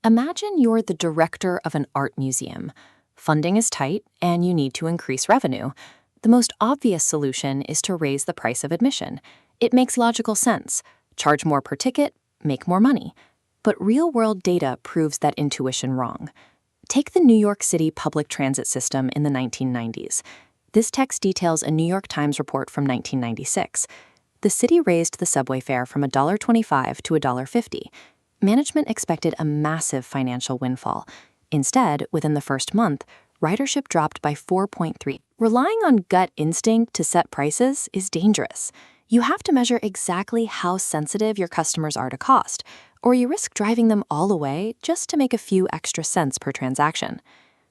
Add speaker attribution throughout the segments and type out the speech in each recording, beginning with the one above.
Speaker 1: Imagine you're the director of an art museum. Funding is tight, and you need to increase revenue. The most obvious solution is to raise the price of admission. It makes logical sense. Charge more per ticket, make more money. But real-world data proves that intuition wrong. Take the New York City public transit system in the 1990s. This text details a New York Times report from 1996. The city raised the subway fare from $1.25 to $1.50. Management expected a massive financial windfall. Instead, within the first month, ridership dropped by 4.3. Relying on gut instinct to set prices is dangerous. You have to measure exactly how sensitive your customers are to cost, or you risk driving them all away just to make a few extra cents per transaction.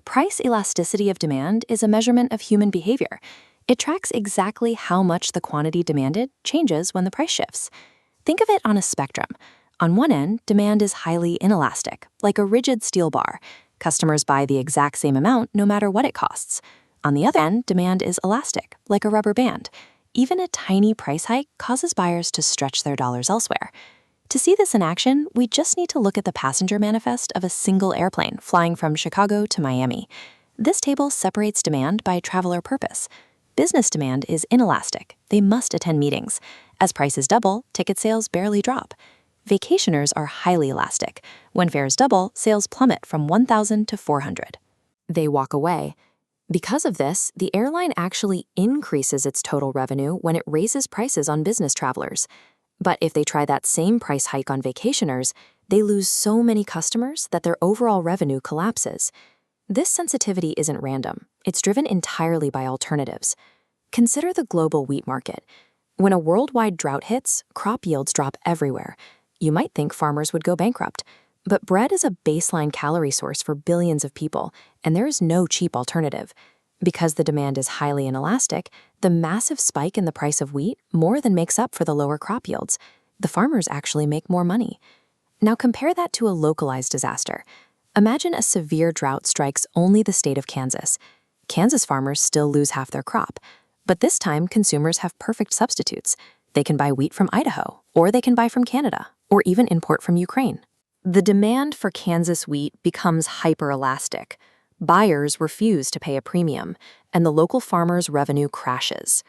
Speaker 1: Price elasticity of demand is a measurement of human behavior. It tracks exactly how much the quantity demanded changes when the price shifts. Think of it on a spectrum. On one end, demand is highly inelastic, like a rigid steel bar. Customers buy the exact same amount no matter what it costs. On the other end, demand is elastic, like a rubber band. Even a tiny price hike causes buyers to stretch their dollars elsewhere. To see this in action, we just need to look at the passenger manifest of a single airplane flying from Chicago to Miami. This table separates demand by traveler purpose. Business demand is inelastic. They must attend meetings. As prices double, ticket sales barely drop. Vacationers are highly elastic. When fares double, sales plummet from 1,000 to 400. They walk away. Because of this, the airline actually increases its total revenue when it raises prices on business travelers. But if they try that same price hike on vacationers, they lose so many customers that their overall revenue collapses. This sensitivity isn't random. It's driven entirely by alternatives. Consider the global wheat market. When a worldwide drought hits, crop yields drop everywhere. You might think farmers would go bankrupt. But bread is a baseline calorie source for billions of people, and there is no cheap alternative. Because the demand is highly inelastic, the massive spike in the price of wheat more than makes up for the lower crop yields. The farmers actually make more money. Now compare that to a localized disaster. Imagine a severe drought strikes only the state of Kansas. Kansas farmers still lose half their crop. But this time, consumers have perfect substitutes. They can buy wheat from Idaho, or they can buy from Canada, or even import from Ukraine. The demand for Kansas wheat becomes hyper-elastic. Buyers refuse to pay a premium, and the local farmer's revenue crashes.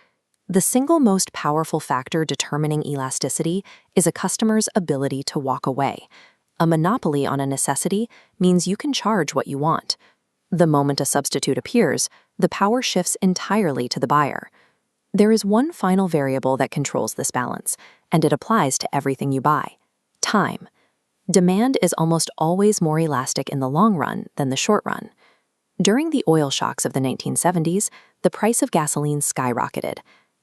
Speaker 1: The single most powerful factor determining elasticity is a customer's ability to walk away. A monopoly on a necessity means you can charge what you want. The moment a substitute appears, the power shifts entirely to the buyer. There is one final variable that controls this balance, and it applies to everything you buy: time. Demand is almost always more elastic in the long run than the short run. During the oil shocks of the 1970s, the price of gasoline skyrocketed.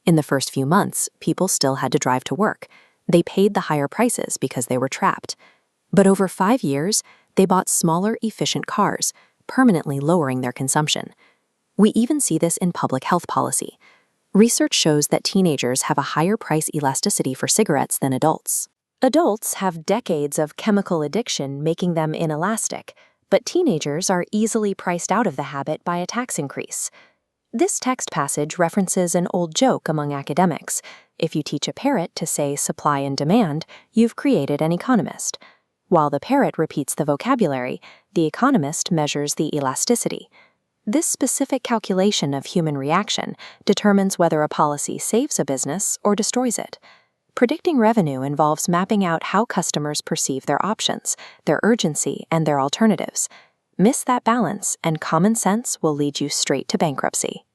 Speaker 1: In the first few months, people still had to drive to work. They paid the higher prices because they were trapped. But over 5 years, they bought smaller, efficient cars, permanently lowering their consumption. We even see this in public health policy. Research shows that teenagers have a higher price elasticity for cigarettes than adults. Adults have decades of chemical addiction making them inelastic, but teenagers are easily priced out of the habit by a tax increase. This text passage references an old joke among academics. If you teach a parrot to say supply and demand, you've created an economist. While the parrot repeats the vocabulary, the economist measures the elasticity. This specific calculation of human reaction determines whether a policy saves a business or destroys it. Predicting revenue involves mapping out how customers perceive their options, their urgency, and their alternatives. Miss that balance, and common sense will lead you straight to bankruptcy.